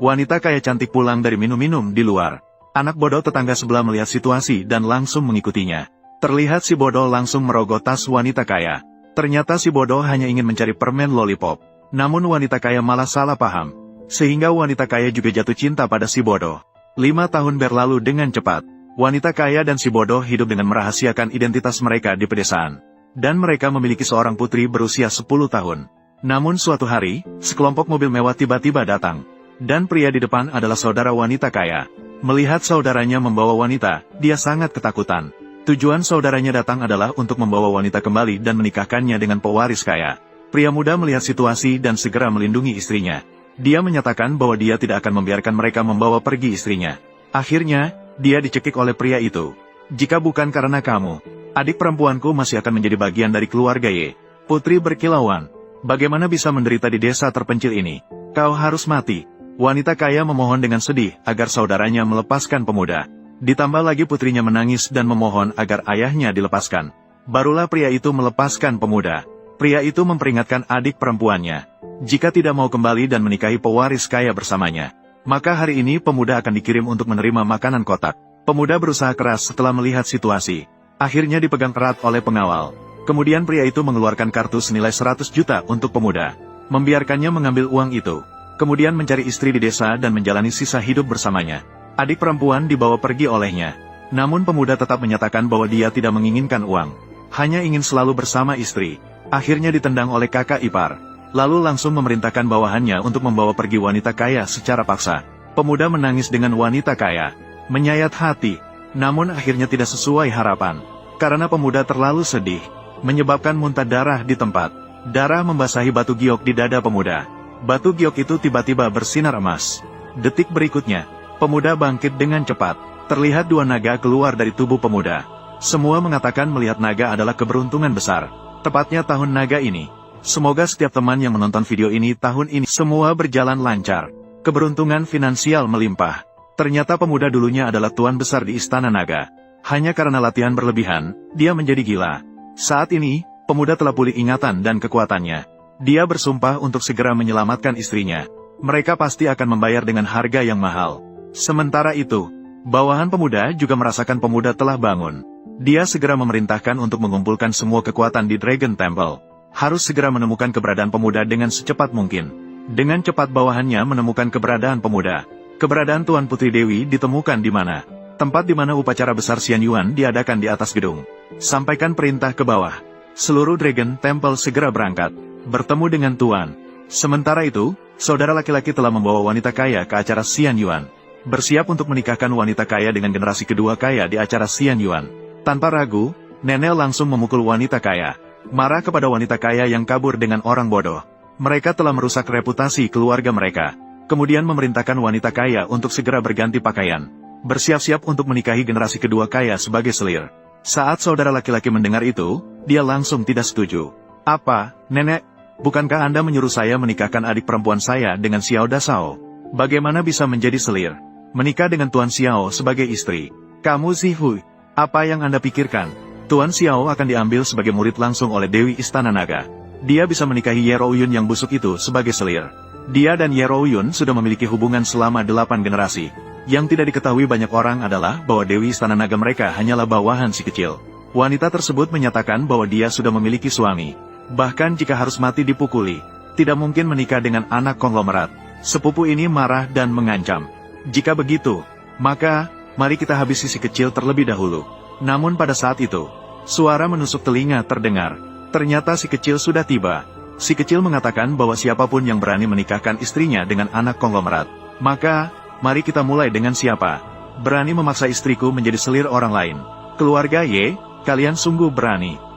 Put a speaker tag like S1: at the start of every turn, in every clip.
S1: Wanita kaya cantik pulang dari minum-minum di luar. Anak bodoh tetangga sebelah melihat situasi dan langsung mengikutinya. Terlihat si bodoh langsung merogoh tas wanita kaya. Ternyata si bodoh hanya ingin mencari permen lollipop. Namun wanita kaya malah salah paham. Sehingga wanita kaya juga jatuh cinta pada si bodoh. 5 tahun berlalu dengan cepat. Wanita kaya dan si bodoh hidup dengan merahasiakan identitas mereka di pedesaan. Dan mereka memiliki seorang putri berusia 10 tahun. Namun suatu hari, sekelompok mobil mewah tiba-tiba datang. Dan pria di depan adalah saudara wanita kaya. Melihat saudaranya membawa wanita, dia sangat ketakutan. Tujuan saudaranya datang adalah untuk membawa wanita kembali dan menikahkannya dengan pewaris kaya. Pria muda melihat situasi dan segera melindungi istrinya. Dia menyatakan bahwa dia tidak akan membiarkan mereka membawa pergi istrinya. Akhirnya, dia dicekik oleh pria itu. Jika bukan karena kamu, adik perempuanku masih akan menjadi bagian dari keluarga Y. Putri berkilauan. Bagaimana bisa menderita di desa terpencil ini? Kau harus mati. Wanita kaya memohon dengan sedih agar saudaranya melepaskan pemuda. Ditambah lagi putrinya menangis dan memohon agar ayahnya dilepaskan. Barulah pria itu melepaskan pemuda. Pria itu memperingatkan adik perempuannya. Jika tidak mau kembali dan menikahi pewaris kaya bersamanya, maka hari ini pemuda akan dikirim untuk menerima makanan kotak. Pemuda berusaha keras setelah melihat situasi. Akhirnya dipegang erat oleh pengawal. Kemudian pria itu mengeluarkan kartu senilai 100 juta untuk pemuda. Membiarkannya mengambil uang itu. Kemudian mencari istri di desa dan menjalani sisa hidup bersamanya. Adik perempuan dibawa pergi olehnya. Namun pemuda tetap menyatakan bahwa dia tidak menginginkan uang. Hanya ingin selalu bersama istri. Akhirnya ditendang oleh kakak ipar. Lalu langsung memerintahkan bawahannya untuk membawa pergi wanita kaya secara paksa. Pemuda menangis dengan wanita kaya. Menyayat hati. Namun akhirnya tidak sesuai harapan. Karena pemuda terlalu sedih. Menyebabkan muntah darah di tempat. Darah membasahi batu giok di dada pemuda. Batu giok itu tiba-tiba bersinar emas. Detik berikutnya, pemuda bangkit dengan cepat. Terlihat 2 naga keluar dari tubuh pemuda. Semua mengatakan melihat naga adalah keberuntungan besar. Tepatnya tahun naga ini. Semoga setiap teman yang menonton video ini tahun ini semua berjalan lancar. Keberuntungan finansial melimpah. Ternyata pemuda dulunya adalah tuan besar di Istana Naga. Hanya karena latihan berlebihan, dia menjadi gila. Saat ini, pemuda telah pulih ingatan dan kekuatannya. Dia bersumpah untuk segera menyelamatkan istrinya. Mereka pasti akan membayar dengan harga yang mahal. Sementara itu, bawahan pemuda juga merasakan pemuda telah bangun. Dia segera memerintahkan untuk mengumpulkan semua kekuatan di Dragon Temple. Harus segera menemukan keberadaan pemuda dengan secepat mungkin. Dengan cepat bawahannya menemukan keberadaan pemuda. Keberadaan Tuan Putri Dewi ditemukan di mana? Tempat di mana upacara besar Xian Yuan diadakan di atas gedung. Sampaikan perintah ke bawah. Seluruh Dragon Temple segera berangkat. Bertemu dengan Tuan. Sementara itu, saudara laki-laki telah membawa wanita kaya ke acara Xian Yuan. Bersiap untuk menikahkan wanita kaya dengan generasi kedua kaya di acara Xian Yuan. Tanpa ragu, nenek langsung memukul wanita kaya. Marah kepada wanita kaya yang kabur dengan orang bodoh. Mereka telah merusak reputasi keluarga mereka. Kemudian memerintahkan wanita kaya untuk segera berganti pakaian. Bersiap-siap untuk menikahi generasi kedua kaya sebagai selir. Saat saudara laki-laki mendengar itu, dia langsung tidak setuju. Apa, nenek? Bukankah Anda menyuruh saya menikahkan adik perempuan saya dengan Xiao Dasao? Bagaimana bisa menjadi selir? Menikah dengan Tuan Xiao sebagai istri. Kamu Zihui, apa yang Anda pikirkan? Tuan Xiao akan diambil sebagai murid langsung oleh Dewi Istana Naga. Dia bisa menikahi Ye Rouyun yang busuk itu sebagai selir. Dia dan Ye Rouyun sudah memiliki hubungan selama 8 generasi. Yang tidak diketahui banyak orang adalah bahwa Dewi Istana Naga mereka hanyalah bawahan si kecil. Wanita tersebut menyatakan bahwa dia sudah memiliki suami. Bahkan jika harus mati dipukuli, tidak mungkin menikah dengan anak konglomerat. Sepupu ini marah dan mengancam. Jika begitu, maka, mari kita habisi si kecil terlebih dahulu. Namun pada saat itu, suara menusuk telinga terdengar. Ternyata si kecil sudah tiba. Si kecil mengatakan bahwa siapapun yang berani menikahkan istrinya dengan anak konglomerat, maka, mari kita mulai dengan siapa berani memaksa istriku menjadi selir orang lain. Keluarga Y, kalian sungguh berani.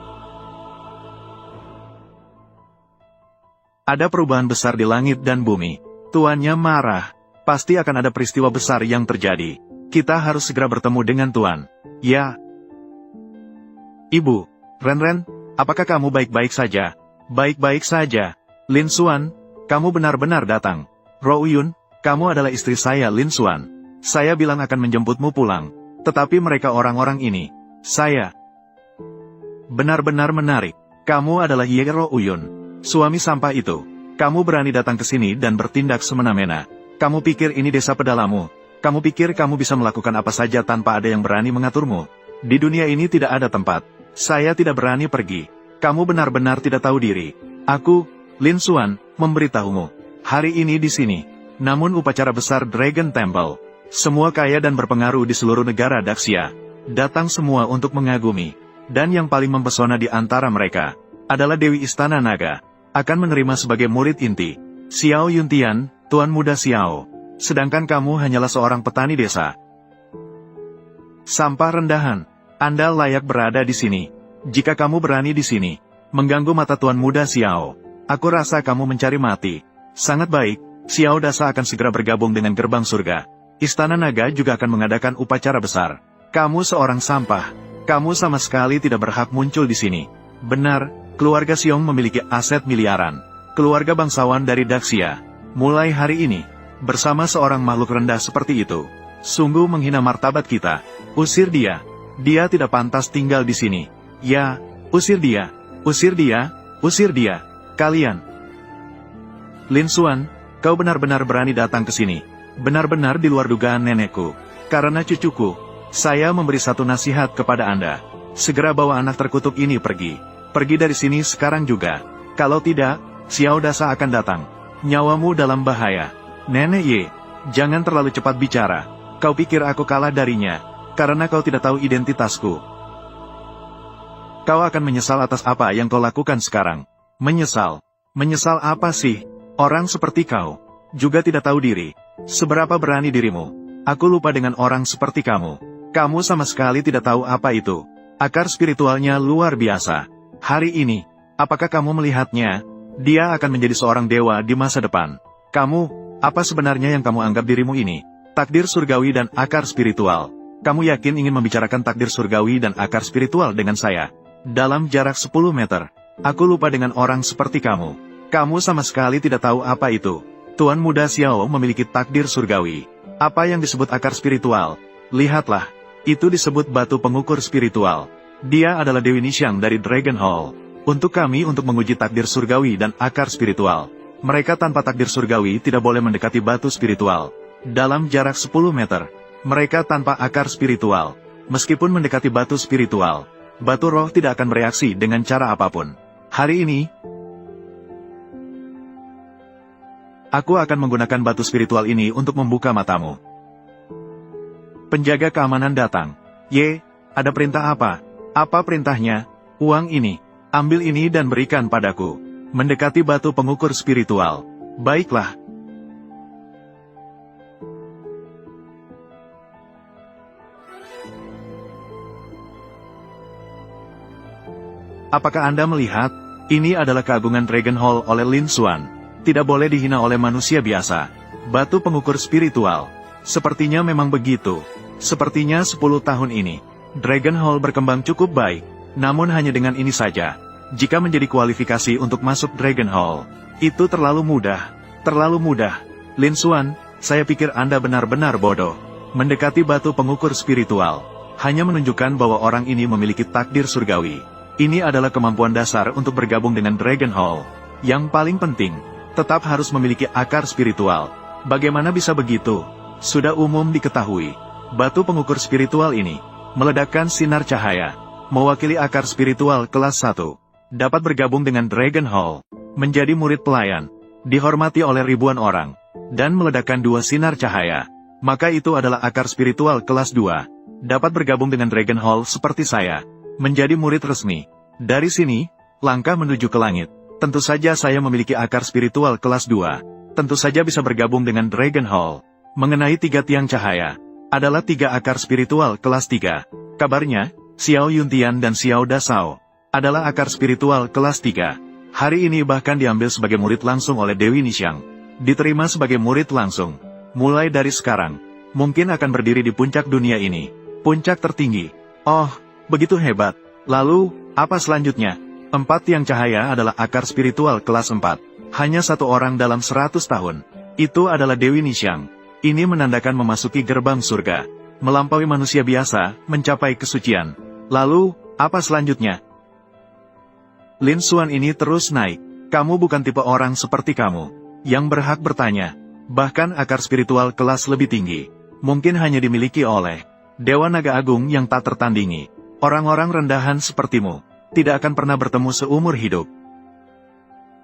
S1: Ada perubahan besar di langit dan bumi. Tuannya marah. Pasti akan ada peristiwa besar yang terjadi. Kita harus segera bertemu dengan Tuan. Ya. Ibu, Ren, apakah kamu baik-baik saja? Baik-baik saja. Lin Xuan, kamu benar-benar datang. Rouyun, kamu adalah istri saya Lin Xuan. Saya bilang akan menjemputmu pulang. Tetapi mereka orang-orang ini. Saya. Benar-benar menarik. Kamu adalah Ye Rouyun. Suami sampah itu. Kamu berani datang ke sini dan bertindak semena-mena. Kamu pikir ini desa pedalamu? Kamu pikir kamu bisa melakukan apa saja tanpa ada yang berani mengaturmu? Di dunia ini tidak ada tempat. Saya tidak berani pergi. Kamu benar-benar tidak tahu diri. Aku, Lin Xuan, memberitahumu. Hari ini di sini. Namun upacara besar Dragon Temple. Semua kaya dan berpengaruh di seluruh negara Daxia. Datang semua untuk mengagumi. Dan yang paling mempesona di antara mereka adalah Dewi Istana Naga. Akan menerima sebagai murid inti Xiao Yuntian, Tuan Muda Xiao. Sedangkan kamu hanyalah seorang petani desa. Sampah rendahan. Anda layak berada di sini. Jika kamu berani di sini mengganggu mata Tuan Muda Xiao, aku rasa kamu mencari mati. Sangat baik, Xiao Dasa akan segera bergabung dengan gerbang surga. Istana Naga juga akan mengadakan upacara besar. Kamu seorang sampah. Kamu sama sekali tidak berhak muncul di sini. Benar, keluarga Xiong memiliki aset miliaran. Keluarga bangsawan dari Daxia. Mulai hari ini, bersama seorang makhluk rendah seperti itu, sungguh menghina martabat kita. Usir dia. Dia tidak pantas tinggal di sini. Ya, usir dia. Usir dia. Usir dia. Kalian. Lin Xuan, kau benar-benar berani datang ke sini. Benar-benar di luar dugaan nenekku. Karena cucuku, saya memberi satu nasihat kepada Anda. Segera bawa anak terkutuk ini pergi. Pergi dari sini sekarang juga. Kalau tidak, Xiao Dasa akan datang. Nyawamu dalam bahaya. Nenek Ye, jangan terlalu cepat bicara. Kau pikir aku kalah darinya, karena kau tidak tahu identitasku. Kau akan menyesal atas apa yang kau lakukan sekarang. Menyesal? Menyesal apa sih? Orang seperti kau juga tidak tahu diri. Seberapa berani dirimu? Aku lupa dengan orang seperti kamu. Kamu sama sekali tidak tahu apa itu. Akar spiritualnya luar biasa. Hari ini, apakah kamu melihatnya? Dia akan menjadi seorang dewa di masa depan. Kamu, apa sebenarnya yang kamu anggap dirimu ini? Takdir surgawi dan akar spiritual. Kamu yakin ingin membicarakan takdir surgawi dan akar spiritual dengan saya? Dalam jarak 10 meter. Aku lupa dengan orang seperti kamu. Kamu sama sekali tidak tahu apa itu. Tuan Muda Xiao memiliki takdir surgawi. Apa yang disebut akar spiritual? Lihatlah. Itu disebut batu pengukur spiritual. Dia adalah Dewi Nixiang dari Dragon Hall. Untuk kami untuk menguji takdir surgawi dan akar spiritual. Mereka tanpa takdir surgawi tidak boleh mendekati batu spiritual. Dalam jarak 10 meter. Mereka tanpa akar spiritual. Meskipun mendekati batu spiritual, batu roh tidak akan bereaksi dengan cara apapun. Hari ini, aku akan menggunakan batu spiritual ini untuk membuka matamu. Penjaga keamanan datang. Ye, ada perintah apa? Apa perintahnya? Uang ini. Ambil ini dan berikan padaku. Mendekati batu pengukur spiritual. Baiklah. Apakah Anda melihat? Ini adalah keagungan Dragon Hall oleh Lin Xuan. Tidak boleh dihina oleh manusia biasa. Batu pengukur spiritual. Sepertinya memang begitu. Sepertinya 10 tahun ini, Dragon Hall berkembang cukup baik. Namun hanya dengan ini saja. Jika menjadi kualifikasi untuk masuk Dragon Hall, itu terlalu mudah. Terlalu mudah. Lin Xuan, saya pikir Anda benar-benar bodoh. Mendekati batu pengukur spiritual hanya menunjukkan bahwa orang ini memiliki takdir surgawi. Ini adalah kemampuan dasar untuk bergabung dengan Dragon Hall. Yang paling penting, tetap harus memiliki akar spiritual. Bagaimana bisa begitu? Sudah umum diketahui. Batu pengukur spiritual ini meledakkan sinar cahaya, mewakili akar spiritual kelas 1. Dapat bergabung dengan Dragon Hall, menjadi murid pelayan, dihormati oleh ribuan orang, dan meledakkan 2 sinar cahaya. Maka itu adalah akar spiritual kelas 2. Dapat bergabung dengan Dragon Hall seperti saya, menjadi murid resmi. Dari sini, langkah menuju ke langit. Tentu saja saya memiliki akar spiritual kelas 2. Tentu saja bisa bergabung dengan Dragon Hall. Mengenai 3 tiang cahaya, adalah 3 akar spiritual kelas 3. Kabarnya, Xiao Yuntian dan Xiao Dasao adalah akar spiritual kelas 3. Hari ini bahkan diambil sebagai murid langsung oleh Dewi Nixiang. Diterima sebagai murid langsung. Mulai dari sekarang, mungkin akan berdiri di puncak dunia ini. Puncak tertinggi. Oh, begitu hebat. Lalu, apa selanjutnya? 4 tiang cahaya adalah akar spiritual kelas 4. Hanya 1 orang dalam 100 tahun. Itu adalah Dewi Nixiang. Ini menandakan memasuki gerbang surga. Melampaui manusia biasa, mencapai kesucian. Lalu, apa selanjutnya? Lin Xuan ini terus naik. Kamu bukan tipe orang seperti kamu yang berhak bertanya. Bahkan akar spiritual kelas lebih tinggi, mungkin hanya dimiliki oleh Dewa Naga Agung yang tak tertandingi. Orang-orang rendahan sepertimu, tidak akan pernah bertemu seumur hidup.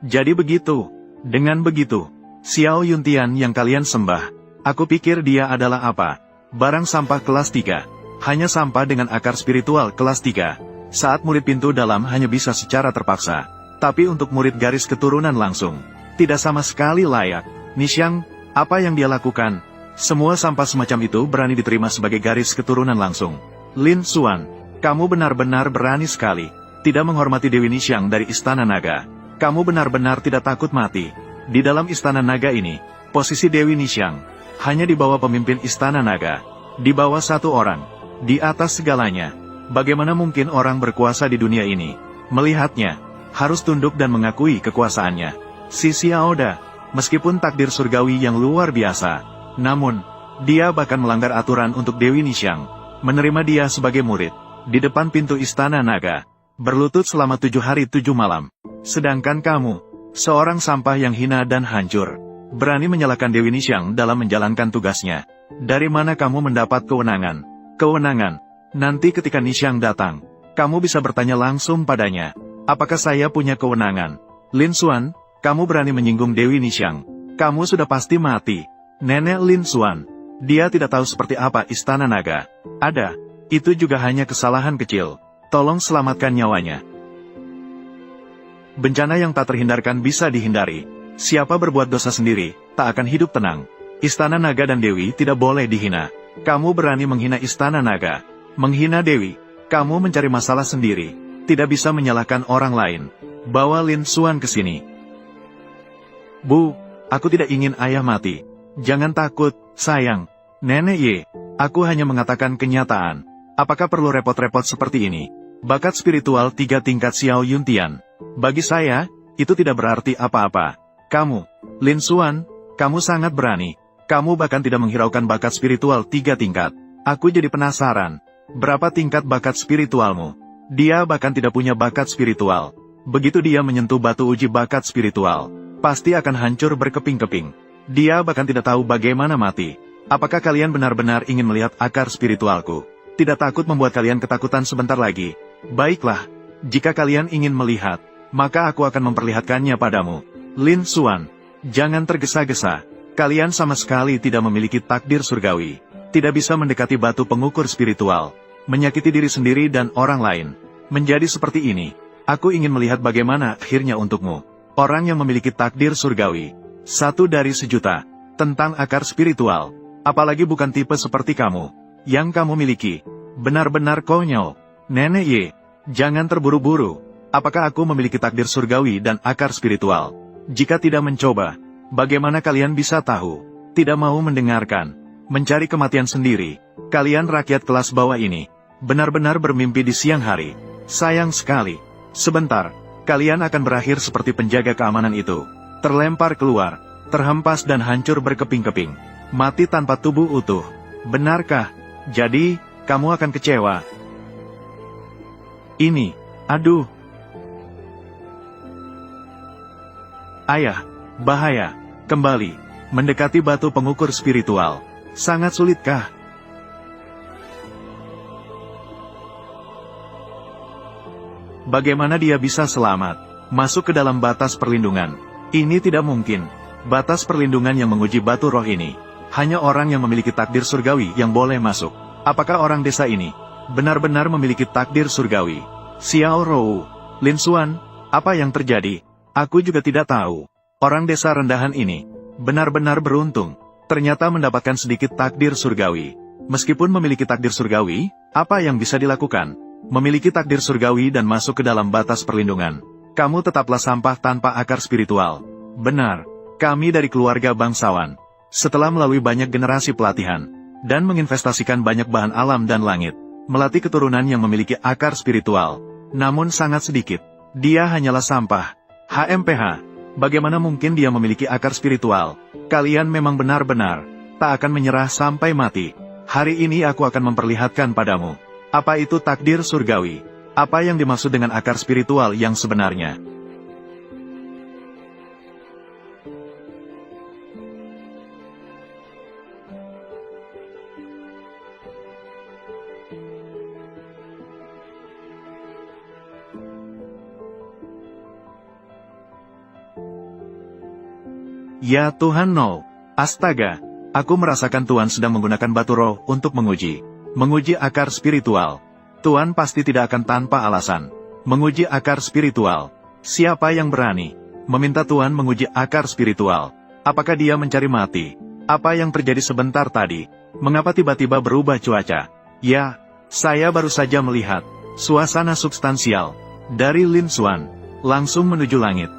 S1: Jadi begitu. Dengan begitu, Xiao Yuntian yang kalian sembah, aku pikir dia adalah apa? Barang sampah kelas 3. Hanya sampah dengan akar spiritual kelas 3. Saat murid pintu dalam hanya bisa secara terpaksa. Tapi untuk murid garis keturunan langsung, tidak sama sekali layak. Nixiang, apa yang dia lakukan? Semua sampah semacam itu berani diterima sebagai garis keturunan langsung. Lin Xuan, kamu benar-benar berani sekali. Tidak menghormati Dewi Nixiang dari Istana Naga. Kamu benar-benar tidak takut mati. Di dalam Istana Naga ini, posisi Dewi Nixiang hanya di bawah pemimpin Istana Naga. Di bawah satu orang. Di atas segalanya. Bagaimana mungkin orang berkuasa di dunia ini melihatnya, harus tunduk dan mengakui kekuasaannya. Si Xiaoda, meskipun takdir surgawi yang luar biasa, namun, dia bahkan melanggar aturan untuk Dewi Nixiang, menerima dia sebagai murid, di depan pintu Istana Naga, berlutut selama 7 hari 7 malam. Sedangkan kamu, seorang sampah yang hina dan hancur, berani menyalahkan Dewi Nixiang dalam menjalankan tugasnya. Dari mana kamu mendapat kewenangan? Kewenangan. Nanti ketika Nixiang datang, kamu bisa bertanya langsung padanya. Apakah saya punya kewenangan? Lin Xuan, kamu berani menyinggung Dewi Nixiang. Kamu sudah pasti mati. Nenek Lin Xuan, dia tidak tahu seperti apa Istana Naga. Ada, itu juga hanya kesalahan kecil. Tolong selamatkan nyawanya. Bencana yang tak terhindarkan bisa dihindari. Siapa berbuat dosa sendiri, tak akan hidup tenang. Istana Naga dan Dewi tidak boleh dihina. Kamu berani menghina Istana Naga, menghina Dewi. Kamu mencari masalah sendiri, tidak bisa menyalahkan orang lain. Bawa Lin Xuan ke sini. Bu, aku tidak ingin ayah mati. Jangan takut, sayang. Nenek Ye, aku hanya mengatakan kenyataan. Apakah perlu repot-repot seperti ini? Bakat spiritual 3 tingkat Xiao Yuntian. Bagi saya, itu tidak berarti apa-apa. Kamu, Lin Xuan, kamu sangat berani. Kamu bahkan tidak menghiraukan bakat spiritual 3 tingkat. Aku jadi penasaran. Berapa tingkat bakat spiritualmu? Dia bahkan tidak punya bakat spiritual. Begitu dia menyentuh batu uji bakat spiritual, pasti akan hancur berkeping-keping. Dia bahkan tidak tahu bagaimana mati. Apakah kalian benar-benar ingin melihat akar spiritualku? Tidak takut membuat kalian ketakutan sebentar lagi? Baiklah, jika kalian ingin melihat, maka aku akan memperlihatkannya padamu. Lin Xuan, jangan tergesa-gesa. Kalian sama sekali tidak memiliki takdir surgawi. Tidak bisa mendekati batu pengukur spiritual. Menyakiti diri sendiri dan orang lain. Menjadi seperti ini. Aku ingin melihat bagaimana akhirnya untukmu. Orang yang memiliki takdir surgawi. 1 dari sejuta. Tentang akar spiritual. Apalagi bukan tipe seperti kamu. Yang kamu miliki. Benar-benar konyol. Nenek Ye, jangan terburu-buru. Apakah aku memiliki takdir surgawi dan akar spiritual? Jika tidak mencoba, bagaimana kalian bisa tahu? Tidak mau mendengarkan. Mencari kematian sendiri. Kalian rakyat kelas bawah ini, benar-benar bermimpi di siang hari. Sayang sekali. Sebentar, kalian akan berakhir seperti penjaga keamanan itu. Terlempar keluar, terhempas dan hancur berkeping-keping. Mati tanpa tubuh utuh. Benarkah? Jadi, kamu akan kecewa. Ini, aduh. Ayah, bahaya. Kembali, mendekati batu pengukur spiritual. Sangat sulitkah? Bagaimana dia bisa selamat? Masuk ke dalam batas perlindungan. Ini tidak mungkin. Batas perlindungan yang menguji batu roh ini. Hanya orang yang memiliki takdir surgawi yang boleh masuk. Apakah orang desa ini benar-benar memiliki takdir surgawi? Xiao Rou, Lin Xuan, apa yang terjadi? Aku juga tidak tahu. Orang desa rendahan ini benar-benar beruntung. Ternyata mendapatkan sedikit takdir surgawi. Meskipun memiliki takdir surgawi, apa yang bisa dilakukan? Memiliki takdir surgawi dan masuk ke dalam batas perlindungan. Kamu tetaplah sampah tanpa akar spiritual. Benar, kami dari keluarga bangsawan. Setelah melalui banyak generasi pelatihan, dan menginvestasikan banyak bahan alam dan langit, melatih keturunan yang memiliki akar spiritual. Namun sangat sedikit. Dia hanyalah sampah. HMPH. Bagaimana mungkin dia memiliki akar spiritual? Kalian memang benar-benar tak akan menyerah sampai mati. Hari ini aku akan memperlihatkan padamu. Apa itu takdir surgawi? Apa yang dimaksud dengan akar spiritual yang sebenarnya? Ya Tuhan no. Astaga. Aku merasakan Tuan sedang menggunakan batu roh untuk menguji akar spiritual. Tuan pasti tidak akan tanpa alasan menguji akar spiritual. Siapa yang berani meminta Tuan menguji akar spiritual? Apakah dia mencari mati? Apa yang terjadi sebentar tadi? Mengapa tiba-tiba berubah cuaca? Ya, saya baru saja melihat suasana substansial dari Lin Xuan langsung menuju langit.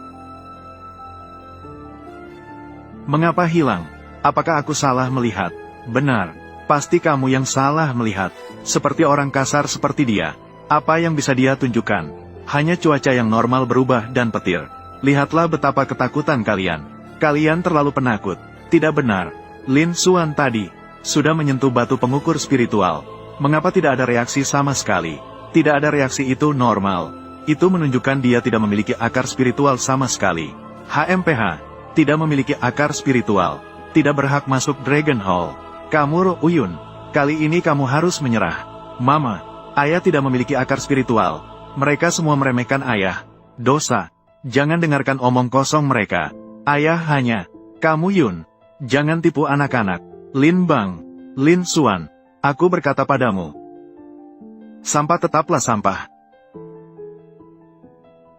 S1: Mengapa hilang? Apakah aku salah melihat? Benar, pasti kamu yang salah melihat. Seperti orang kasar seperti dia. Apa yang bisa dia tunjukkan? Hanya cuaca yang normal berubah dan petir. Lihatlah betapa ketakutan kalian. Kalian terlalu penakut. Tidak benar. Lin Xuan tadi sudah menyentuh batu pengukur spiritual. Mengapa tidak ada reaksi sama sekali? Tidak ada reaksi itu normal. Itu menunjukkan dia tidak memiliki akar spiritual sama sekali. HMPH tidak memiliki akar spiritual. Tidak berhak masuk Dragon Hall. Kamu Ro Uyun, kali ini kamu harus menyerah. Mama, ayah tidak memiliki akar spiritual. Mereka semua meremehkan ayah. Dosa. Jangan dengarkan omong kosong mereka. Ayah hanya. Kamu Yun. Jangan tipu anak-anak. Lin Bang. Lin Xuan. Aku berkata padamu. Sampah tetaplah sampah.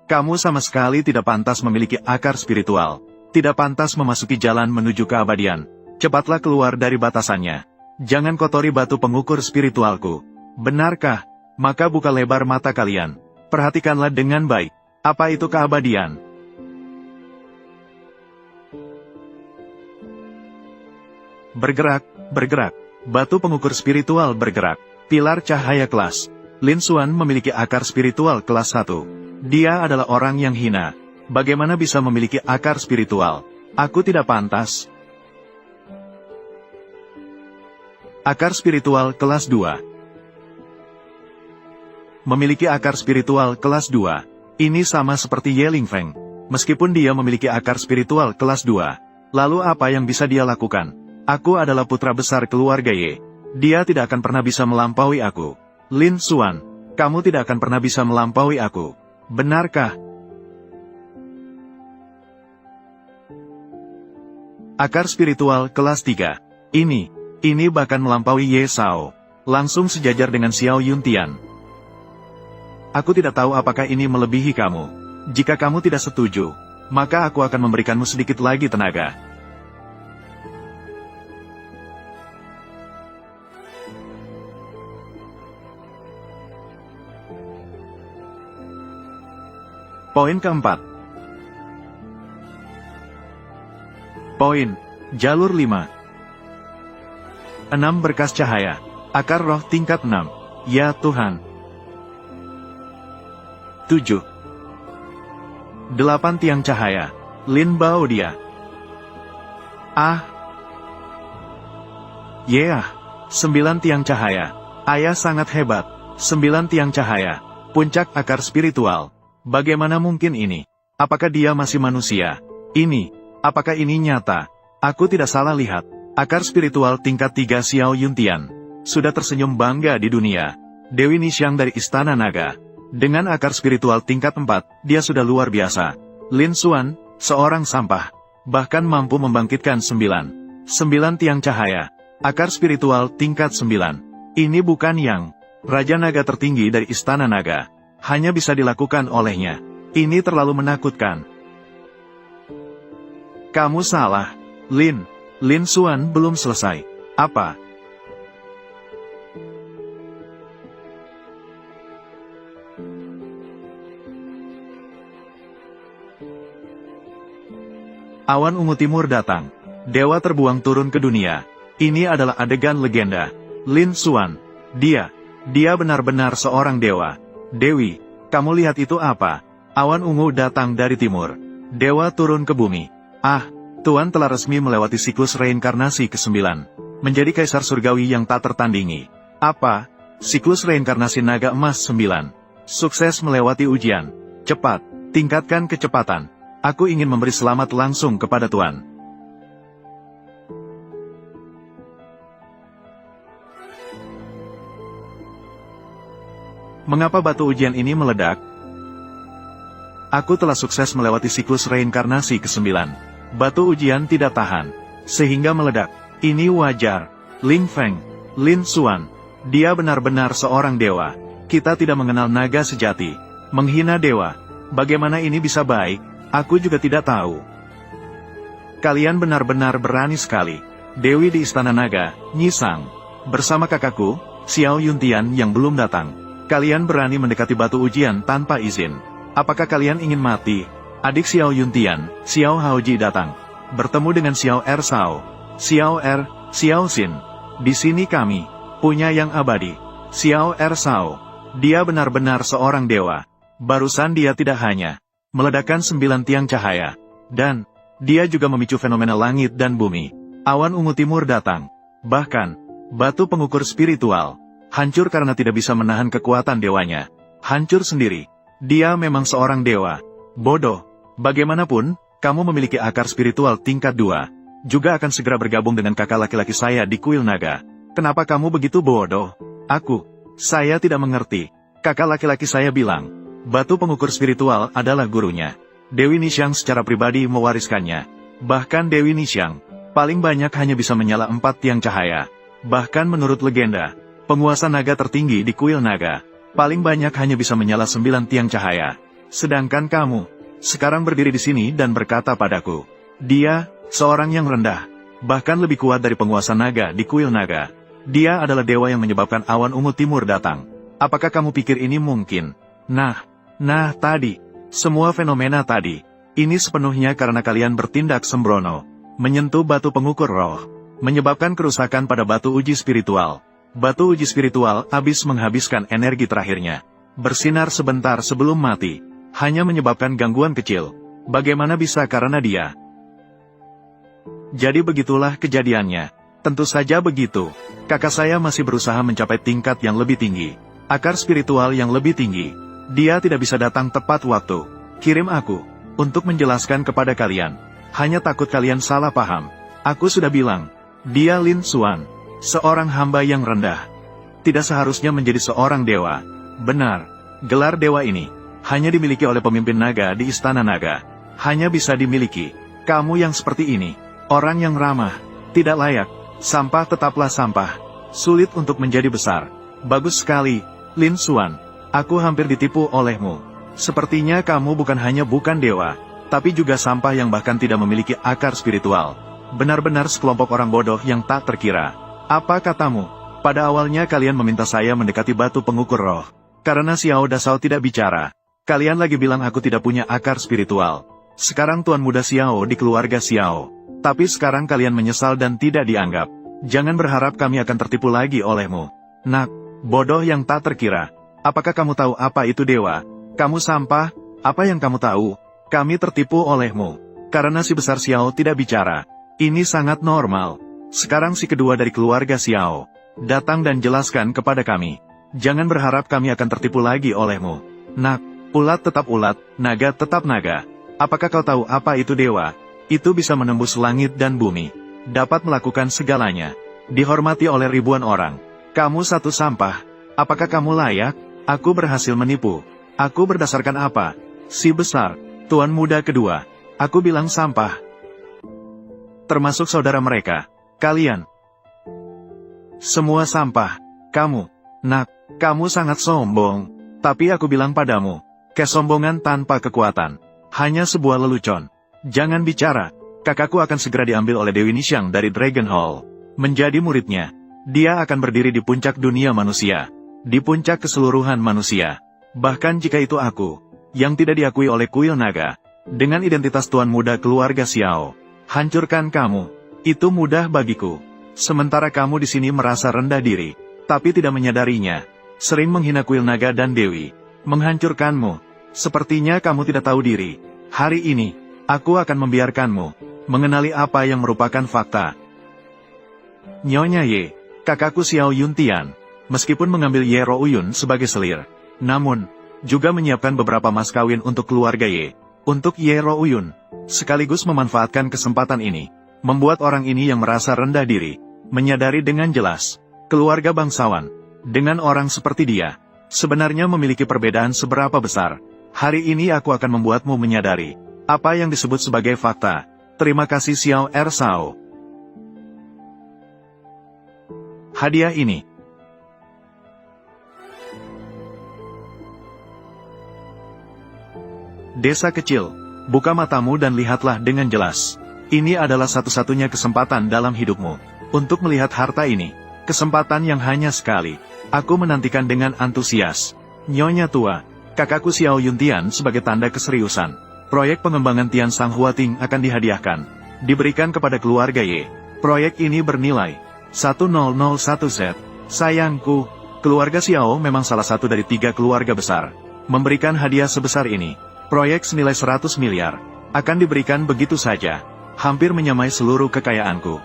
S1: Kamu sama sekali tidak pantas memiliki akar spiritual. Tidak pantas memasuki jalan menuju keabadian. Cepatlah keluar dari batasannya. Jangan kotori batu pengukur spiritualku. Benarkah? Maka buka lebar mata kalian. Perhatikanlah dengan baik. Apa itu keabadian? Bergerak, bergerak. Batu pengukur spiritual bergerak. Pilar cahaya kelas. Lin Xuan memiliki akar spiritual kelas 1. Dia adalah orang yang hina. Bagaimana bisa memiliki akar spiritual? Aku tidak pantas. Akar spiritual kelas 2. Memiliki akar spiritual kelas 2. Ini sama seperti Ye Lingfeng. Meskipun dia memiliki akar spiritual kelas 2. Lalu apa yang bisa dia lakukan? Aku adalah putra besar keluarga Ye. Dia tidak akan pernah bisa melampaui aku. Lin Xuan, kamu tidak akan pernah bisa melampaui aku. Benarkah? Akar spiritual kelas 3. Ini bahkan melampaui Ye Sao. Langsung sejajar dengan Xiao Yuntian. Aku tidak tahu apakah ini melebihi kamu. Jika kamu tidak setuju, maka aku akan memberikanmu sedikit lagi tenaga. Poin keempat. Poin, jalur 5. 6 berkas cahaya. Akar roh tingkat 6. Ya Tuhan. 7. 8 tiang cahaya. Lin Bao dia. Yeah. 9 tiang cahaya. Ayah sangat hebat. 9 tiang cahaya. Puncak akar spiritual. Bagaimana mungkin ini? Apakah dia masih manusia? Apakah ini nyata? Aku tidak salah lihat. Akar spiritual tingkat 3 Xiao Yuntian. Sudah tersenyum bangga di dunia. Dewi Nishang dari Istana Naga. Dengan akar spiritual tingkat 4, dia sudah luar biasa. Lin Xuan, seorang sampah. Bahkan mampu membangkitkan 9 tiang cahaya. Akar spiritual tingkat 9. Ini bukan yang Raja Naga tertinggi dari Istana Naga. Hanya bisa dilakukan olehnya. Ini terlalu menakutkan. Kamu salah, Lin. Lin Xuan belum selesai. Apa? Awan ungu timur datang. Dewa terbuang turun ke dunia. Ini adalah adegan legenda. Lin Xuan. Dia benar-benar seorang dewa. Dewi, kamu lihat itu apa? Awan ungu datang dari timur. Dewa turun ke bumi. Tuan telah resmi melewati siklus reinkarnasi ke-9. Menjadi kaisar surgawi yang tak tertandingi. Apa? Siklus reinkarnasi naga emas 9. Sukses melewati ujian. Cepat, tingkatkan kecepatan. Aku ingin memberi selamat langsung kepada Tuan. Mengapa batu ujian ini meledak? Aku telah sukses melewati siklus reinkarnasi ke-9. Batu ujian tidak tahan, sehingga meledak. Ini wajar. Ling Feng, Lin Xuan, dia benar-benar seorang dewa. Kita tidak mengenal naga sejati. Menghina dewa. Bagaimana ini bisa baik? Aku juga tidak tahu. Kalian benar-benar berani sekali. Dewi di Istana Naga, Nyi Sang, bersama kakakku, Xiao Yuntian yang belum datang. Kalian berani mendekati batu ujian tanpa izin. Apakah kalian ingin mati? Adik Xiao Yuntian, Xiao Haoji datang. Bertemu dengan Xiao Er Sao. Xiao Er, Xiao Xin. Di sini kami punya yang abadi. Xiao Er Sao. Dia benar-benar seorang dewa. Barusan dia tidak hanya meledakkan 9 tiang cahaya. Dan, dia juga memicu fenomena langit dan bumi. Awan ungu timur datang. Bahkan, batu pengukur spiritual hancur karena tidak bisa menahan kekuatan dewanya. Hancur sendiri. Dia memang seorang dewa. Bodoh. Bagaimanapun, kamu memiliki akar spiritual tingkat 2. Juga akan segera bergabung dengan kakak laki-laki saya di kuil naga. Kenapa kamu begitu bodoh? Saya tidak mengerti. Kakak laki-laki saya bilang, batu pengukur spiritual adalah gurunya. Dewi Nixiang secara pribadi mewariskannya. Bahkan Dewi Nixiang, paling banyak hanya bisa menyala 4 tiang cahaya. Bahkan menurut legenda, penguasa naga tertinggi di kuil naga, paling banyak hanya bisa menyala 9 tiang cahaya. Sedangkan kamu, sekarang berdiri di sini dan berkata padaku, dia, seorang yang rendah, bahkan lebih kuat dari penguasa naga di kuil naga. Dia adalah dewa yang menyebabkan awan ungu timur datang. Apakah kamu pikir ini mungkin? Nah, tadi, semua fenomena tadi, ini sepenuhnya karena kalian bertindak sembrono, menyentuh batu pengukur roh, menyebabkan kerusakan pada batu uji spiritual. Batu uji spiritual habis menghabiskan energi terakhirnya, bersinar sebentar sebelum mati, hanya menyebabkan gangguan kecil. Bagaimana bisa karena dia? Jadi begitulah kejadiannya. Tentu saja begitu. Kakak saya masih berusaha mencapai tingkat yang lebih tinggi. Akar spiritual yang lebih tinggi. Dia tidak bisa datang tepat waktu. Kirim aku, untuk menjelaskan kepada kalian. Hanya takut kalian salah paham. Aku sudah bilang, dia Lin Xuan, seorang hamba yang rendah. Tidak seharusnya menjadi seorang dewa. Benar, gelar dewa ini, hanya dimiliki oleh pemimpin naga di Istana Naga. Hanya bisa dimiliki. Kamu yang seperti ini. Orang yang ramah, tidak layak, sampah tetaplah sampah, sulit untuk menjadi besar. Bagus sekali, Lin Xuan, aku hampir ditipu olehmu. Sepertinya kamu bukan hanya bukan dewa, tapi juga sampah yang bahkan tidak memiliki akar spiritual. Benar-benar sekelompok orang bodoh yang tak terkira. Apa katamu? Pada awalnya kalian meminta saya mendekati batu pengukur roh. Karena Xiao Dasao tidak bicara. Kalian lagi bilang aku tidak punya akar spiritual. Sekarang Tuan Muda Xiao di keluarga Xiao. Tapi sekarang kalian menyesal dan tidak dianggap. Jangan berharap kami akan tertipu lagi olehmu. Nak, bodoh yang tak terkira. Apakah kamu tahu apa itu dewa? Kamu sampah, apa yang kamu tahu? Kami tertipu olehmu. Karena si besar Xiao tidak bicara. Ini sangat normal. Sekarang si kedua dari keluarga Xiao datang dan jelaskan kepada kami. Jangan berharap kami akan tertipu lagi olehmu. Nak, ulat tetap ulat, naga tetap naga. Apakah kau tahu apa itu dewa? Itu bisa menembus langit dan bumi. Dapat melakukan segalanya. Dihormati oleh ribuan orang. Kamu satu sampah. Apakah kamu layak? Aku berhasil menipu. Aku berdasarkan apa? Si besar, Tuan Muda kedua. Aku bilang sampah. Termasuk saudara mereka. Kalian. Semua sampah. Kamu. Nak, kamu sangat sombong. Tapi aku bilang padamu. Kesombongan tanpa kekuatan. Hanya sebuah lelucon. Jangan bicara, kakakku akan segera diambil oleh Dewi Nixiang dari Dragon Hall. Menjadi muridnya, dia akan berdiri di puncak dunia manusia. Di puncak keseluruhan manusia. Bahkan jika itu aku, yang tidak diakui oleh kuil naga, dengan identitas Tuan Muda keluarga Xiao, hancurkan kamu. Itu mudah bagiku. Sementara kamu di sini merasa rendah diri, tapi tidak menyadarinya. Sering menghina kuil naga dan Dewi. Menghancurkanmu. Sepertinya kamu tidak tahu diri. Hari ini, aku akan membiarkanmu mengenali apa yang merupakan fakta. Nyonya Ye, kakakku Xiao Yuntian, meskipun mengambil Ye Rouyun sebagai selir, namun, juga menyiapkan beberapa mas kawin untuk keluarga Ye, untuk Ye Rouyun, sekaligus memanfaatkan kesempatan ini, membuat orang ini yang merasa rendah diri, menyadari dengan jelas, keluarga bangsawan, dengan orang seperti dia, sebenarnya memiliki perbedaan seberapa besar. Hari ini aku akan membuatmu menyadari apa yang disebut sebagai fakta. Terima kasih Xiao Ersao. Hadiah ini. Desa kecil, buka matamu dan lihatlah dengan jelas. Ini adalah satu-satunya kesempatan dalam hidupmu untuk melihat harta ini. Kesempatan yang hanya sekali. Aku menantikan dengan antusias. Nyonya tua, kakakku Xiao Yuntian sebagai tanda keseriusan. Proyek pengembangan Tian Sang Huating akan dihadiahkan. Diberikan kepada keluarga Ye. Proyek ini bernilai 1001Z. Sayangku, keluarga Xiao memang salah satu dari 3 keluarga besar. Memberikan hadiah sebesar ini. Proyek senilai 100 miliar. Akan diberikan begitu saja. Hampir menyamai seluruh kekayaanku.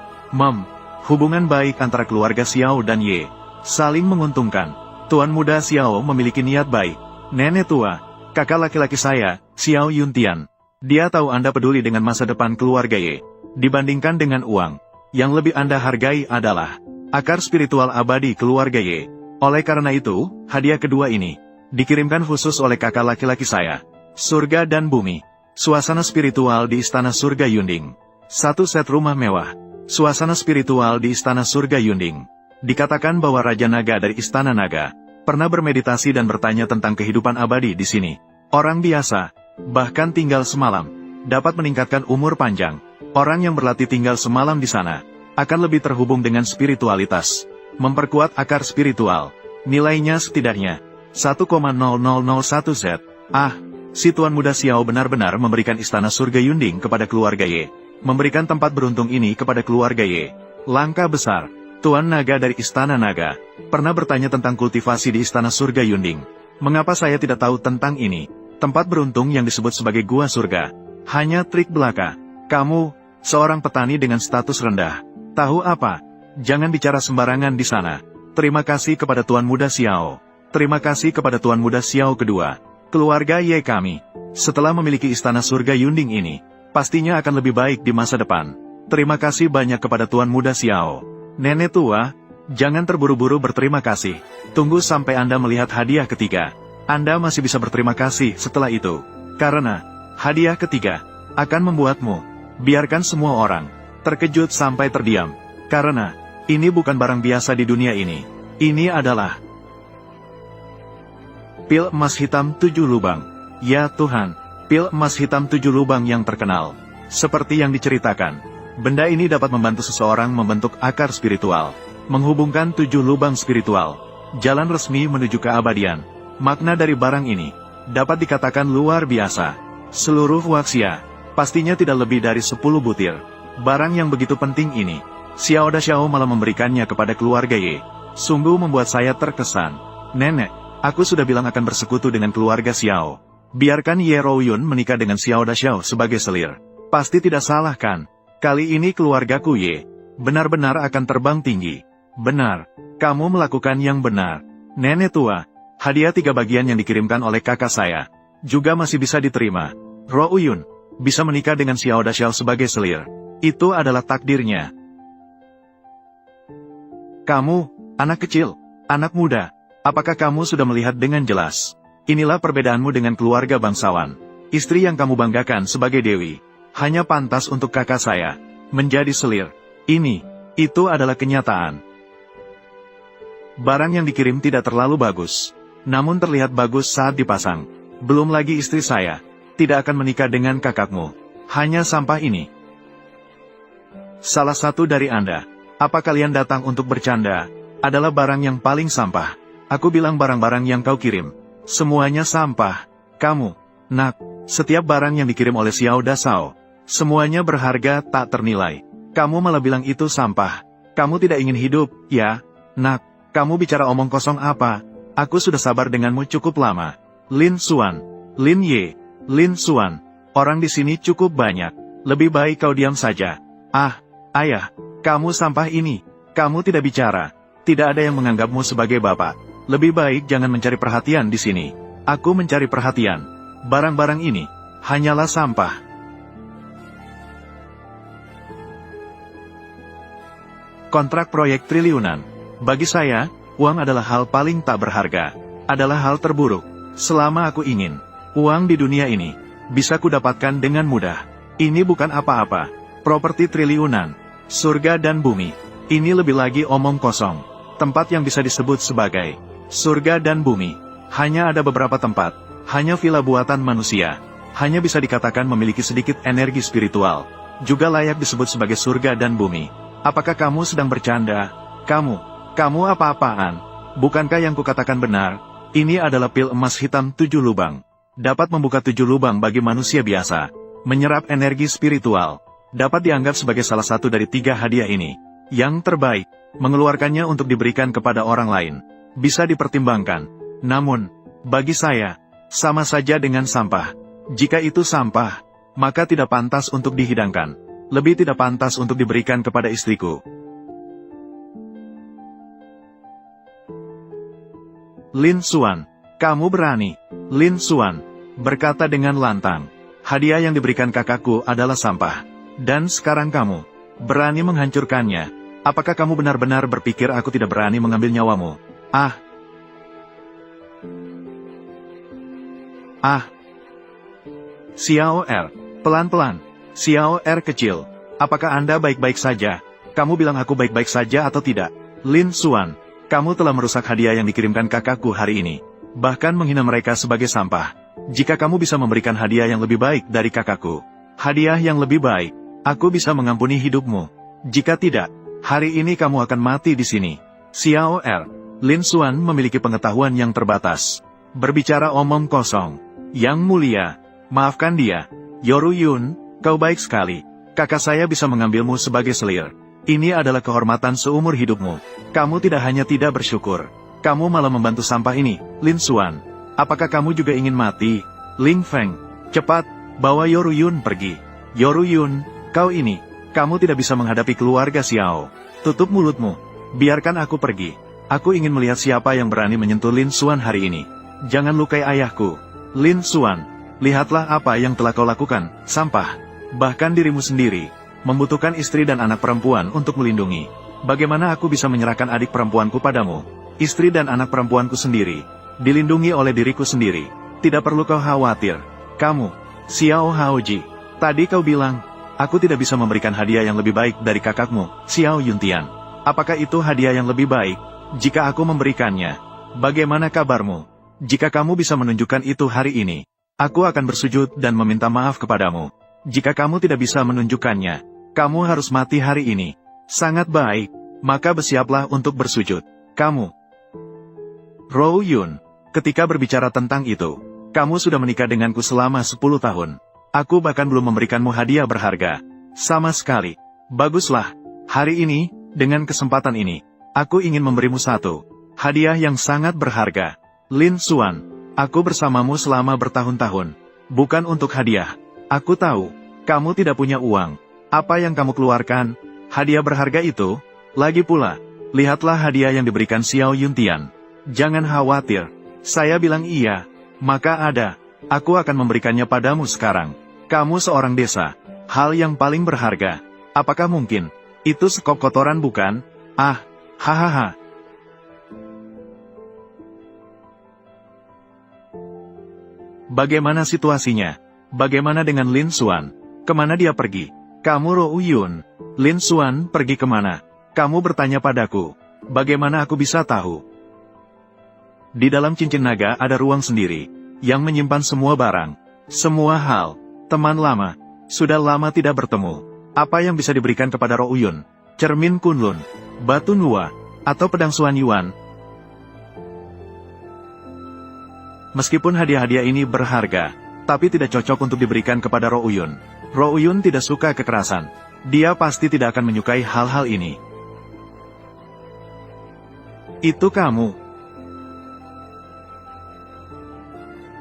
S1: Hubungan baik antara keluarga Xiao dan Ye. Saling menguntungkan. Tuan muda Xiao memiliki niat baik. Nenek tua, kakak laki-laki saya, Xiao Yuntian. Dia tahu Anda peduli dengan masa depan keluarga Ye. Dibandingkan dengan uang, yang lebih Anda hargai adalah akar spiritual abadi keluarga Ye. Oleh karena itu, hadiah kedua ini dikirimkan khusus oleh kakak laki-laki saya. Surga dan bumi. Suasana spiritual di Istana Surga Yunding. 1 set rumah mewah. Suasana spiritual di Istana Surga Yunding. Dikatakan bahwa Raja Naga dari Istana Naga pernah bermeditasi dan bertanya tentang kehidupan abadi di sini. Orang biasa, bahkan tinggal semalam, dapat meningkatkan umur panjang. Orang yang berlatih tinggal semalam di sana akan lebih terhubung dengan spiritualitas. Memperkuat akar spiritual. Nilainya setidaknya 1,0001Z. Si Tuan Muda Xiao benar-benar memberikan Istana Surga Yunding kepada keluarga Ye. Memberikan tempat beruntung ini kepada keluarga Ye. Langkah besar. Tuan Naga dari Istana Naga pernah bertanya tentang kultivasi di Istana Surga Yunding. Mengapa saya tidak tahu tentang ini? Tempat beruntung yang disebut sebagai Gua Surga. Hanya trik belaka. Kamu, seorang petani dengan status rendah. Tahu apa? Jangan bicara sembarangan di sana. Terima kasih kepada Tuan Muda Xiao. Terima kasih kepada Tuan Muda Xiao kedua. Keluarga Ye kami, setelah memiliki Istana Surga Yunding ini, pastinya akan lebih baik di masa depan. Terima kasih banyak kepada Tuan Muda Xiao. Nenek tua, jangan terburu-buru berterima kasih. Tunggu sampai Anda melihat hadiah ketiga. Anda masih bisa berterima kasih setelah itu. Karena, hadiah ketiga akan membuatmu, biarkan semua orang terkejut sampai terdiam. Karena, ini bukan barang biasa di dunia ini. Ini adalah pil emas hitam 7 lubang. Ya Tuhan, pil emas hitam 7 lubang yang terkenal. Seperti yang diceritakan. Benda ini dapat membantu seseorang membentuk akar spiritual, menghubungkan 7 lubang spiritual, jalan resmi menuju keabadian. Makna dari barang ini dapat dikatakan luar biasa. Seluruh waksia pastinya tidak lebih dari 10 butir. Barang yang begitu penting ini, Xiao Dashao malah memberikannya kepada keluarga Ye. Sungguh membuat saya terkesan. Nenek, aku sudah bilang akan bersekutu dengan keluarga Xiao. Biarkan Ye Rouyun menikah dengan Xiao Dashao sebagai selir. Pasti tidak salah kan? Kali ini keluargaku Ye benar-benar akan terbang tinggi. Benar, kamu melakukan yang benar. Nenek tua, hadiah 3 bagian yang dikirimkan oleh kakak saya juga masih bisa diterima. Rouyun bisa menikah dengan Xiao Dashao sebagai selir. Itu adalah takdirnya. Kamu, anak kecil, anak muda, apakah kamu sudah melihat dengan jelas? Inilah perbedaanmu dengan keluarga bangsawan. Istri yang kamu banggakan sebagai dewi hanya pantas untuk kakak saya menjadi selir. Itu adalah kenyataan. Barang yang dikirim tidak terlalu bagus, namun terlihat bagus saat dipasang. Belum lagi istri saya tidak akan menikah dengan kakakmu. Hanya sampah ini. Salah satu dari Anda, apa kalian datang untuk bercanda? Adalah barang yang paling sampah. Aku bilang barang-barang yang kau kirim semuanya sampah. Kamu, nak, setiap barang yang dikirim oleh Xiao Dashao semuanya berharga tak ternilai. Kamu malah bilang itu sampah. Kamu tidak ingin hidup, ya? Nak, kamu bicara omong kosong apa? Aku sudah sabar denganmu cukup lama. Lin Xuan, Lin Ye, Lin Xuan. Orang di sini cukup banyak. Lebih baik kau diam saja. Ayah, kamu sampah ini. Kamu tidak bicara. Tidak ada yang menganggapmu sebagai bapak. Lebih baik jangan mencari perhatian di sini. Aku mencari perhatian. Barang-barang ini hanyalah sampah. Kontrak proyek triliunan. Bagi saya, uang adalah hal paling tak berharga. Adalah hal terburuk. Selama aku ingin uang di dunia ini bisa kudapatkan dengan mudah. Ini bukan apa-apa. properti triliunan, surga dan bumi. Ini lebih lagi omong kosong. Tempat yang bisa disebut sebagai surga dan bumi. Hanya ada beberapa tempat, hanya villa buatan manusia. Hanya bisa dikatakan memiliki sedikit energi spiritual. Juga layak disebut sebagai surga dan bumi. Apakah kamu sedang bercanda? Kamu apa-apaan? Bukankah yang kukatakan benar? Ini adalah pil emas hitam 7 lubang. Dapat membuka 7 lubang bagi manusia biasa. Menyerap energi spiritual. Dapat dianggap sebagai salah satu dari 3 hadiah ini. Yang terbaik, mengeluarkannya untuk diberikan kepada orang lain. Bisa dipertimbangkan. Namun, bagi saya, sama saja dengan sampah. Jika itu sampah, maka tidak pantas untuk dihidangkan. Lebih tidak pantas untuk diberikan kepada istriku. Lin Xuan, kamu berani. Lin Xuan berkata dengan lantang. Hadiah yang diberikan kakakku adalah sampah. Dan sekarang kamu berani menghancurkannya. Apakah kamu benar-benar berpikir aku tidak berani mengambil nyawamu? Xiao Er, pelan-pelan. Xiao Er kecil, apakah Anda baik-baik saja? Kamu bilang aku baik-baik saja atau tidak? Lin Xuan, kamu telah merusak hadiah yang dikirimkan kakakku hari ini. Bahkan menghina mereka sebagai sampah. Jika kamu bisa memberikan hadiah yang lebih baik dari kakakku, hadiah yang lebih baik, aku bisa mengampuni hidupmu. Jika tidak, hari ini kamu akan mati di sini. Xiao Er, Lin Xuan memiliki pengetahuan yang terbatas. Berbicara omong kosong. Yang mulia, maafkan dia. Yoru Yun, kau baik sekali. Kakak saya bisa mengambilmu sebagai selir. Ini adalah kehormatan seumur hidupmu. Kamu tidak hanya tidak bersyukur, kamu malah membantu sampah ini. Lin Xuan, apakah kamu juga ingin mati? Ling Feng, cepat, bawa Yoru Yun pergi. Yoru Yun, kamu tidak bisa menghadapi keluarga Xiao. Tutup mulutmu. Biarkan aku pergi. Aku ingin melihat siapa yang berani menyentuh Lin Xuan hari ini. Jangan lukai ayahku. Lin Xuan, lihatlah apa yang telah kau lakukan, sampah. Bahkan dirimu sendiri membutuhkan istri dan anak perempuan untuk melindungi. Bagaimana aku bisa menyerahkan adik perempuanku padamu? Istri dan anak perempuanku sendiri dilindungi oleh diriku sendiri. Tidak perlu kau khawatir. Kamu, Xiao Haoji, tadi kau bilang, aku tidak bisa memberikan hadiah yang lebih baik dari kakakmu, Xiao Yuntian. Apakah itu hadiah yang lebih baik? Jika aku memberikannya, bagaimana kabarmu? Jika kamu bisa menunjukkan itu hari ini, aku akan bersujud dan meminta maaf kepadamu. Jika kamu tidak bisa menunjukkannya, kamu harus mati hari ini. Sangat baik, maka bersiaplah untuk bersujud. Kamu, Rou Yun, ketika berbicara tentang itu, kamu sudah menikah denganku selama 10 tahun. Aku bahkan belum memberikanmu hadiah berharga. Sama sekali. Baguslah, hari ini, dengan kesempatan ini, aku ingin memberimu satu hadiah yang sangat berharga. Lin Xuan, aku bersamamu selama bertahun-tahun. Bukan untuk hadiah. Aku tahu, kamu tidak punya uang. Apa yang kamu keluarkan? Hadiah berharga itu? Lagi pula, lihatlah hadiah yang diberikan Xiao Yuntian. Jangan khawatir. Saya bilang iya, maka ada. Aku akan memberikannya padamu sekarang. Kamu seorang desa. Hal yang paling berharga. Apakah mungkin? Itu sekop kotoran bukan? Hahaha. Bagaimana situasinya? Bagaimana dengan Lin Xuan? Kemana dia pergi? Kamu Rou Yun. Lin Xuan pergi kemana? Kamu bertanya padaku. Bagaimana aku bisa tahu? Di dalam cincin naga ada ruang sendiri, yang menyimpan semua barang, semua hal. Teman lama, sudah lama tidak bertemu. Apa yang bisa diberikan kepada Rou Yun? Cermin Kunlun, batu Nua, atau pedang Xuan Yuan? Meskipun hadiah-hadiah ini berharga, tapi tidak cocok untuk diberikan kepada Rou Yun. Rou Yun tidak suka kekerasan. Dia pasti tidak akan menyukai hal-hal ini. Itu kamu.